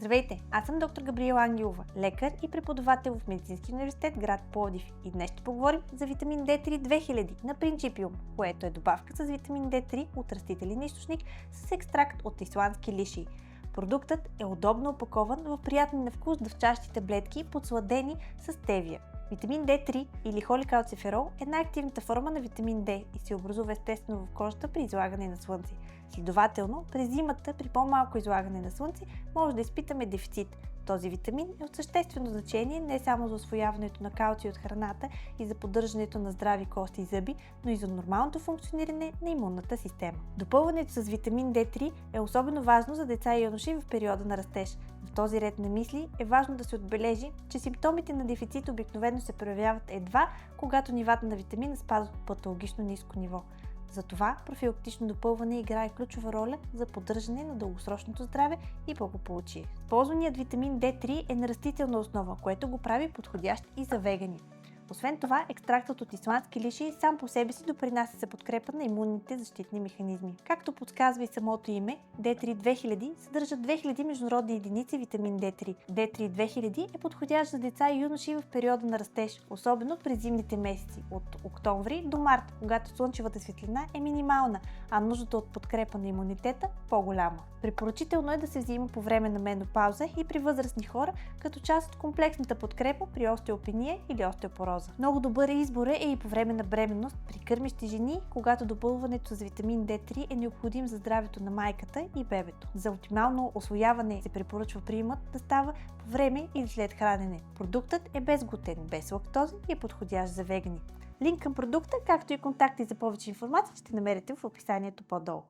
Здравейте, аз съм доктор Габриела Ангелова, лекар и преподавател в Медицински университет град Пловдив и днес ще поговорим за витамин D3 2000 на Принципиум, което е добавка с витамин D3 от растителен източник с екстракт от исландски лишии. Продуктът е удобно опакован в приятни на вкус дъвчащи таблетки, подсладени с стевия. Витамин D3 или холикалциферол е най-активната форма на витамин D и се образува естествено в кожата при излагане на слънце. Следователно, през зимата при по-малко излагане на слънце може да изпитаме дефицит. Този витамин е от съществено значение не само за усвояването на калций от храната и за поддържането на здрави кости и зъби, но и за нормалното функциониране на имунната система. Допълването с витамин D3 е особено важно за деца и юноши в периода на растеж. В този ред на мисли е важно да се отбележи, че симптомите на дефицит обикновено се проявяват едва когато нивата на витамина спазват патологично ниско ниво. Затова профилактично допълване играе ключова роля за поддържане на дългосрочното здраве и благополучие. Ползваният витамин D3 е на растителна основа, което го прави подходящ и за вегани. Освен това, екстрактът от исландски лишии сам по себе си допринася за подкрепа на имунните защитни механизми. Както подсказва и самото име, D3 2000 съдържа 2000 международни единици витамин D3. D3 2000 е подходящ за деца и юноши в периода на растеж, особено през зимните месеци, от октомври до март, когато слънчевата светлина е минимална, а нуждата от подкрепа на имунитета по-голяма. Препоръчително е да се взима по време на менопауза и при възрастни хора, като част от комплексната подкрепа при остеопения или остеопороза. Много добър избор е и по време на бременност при кърмещи жени, когато допълването с витамин D3 е необходим за здравето на майката и бебето. За оптимално усвояване се препоръчва приемът да става по време или след хранене. Продуктът е без глутен, без лактоза и е подходящ за вегани. Линк към продукта, както и контакти за повече информация ще намерите в описанието по-долу.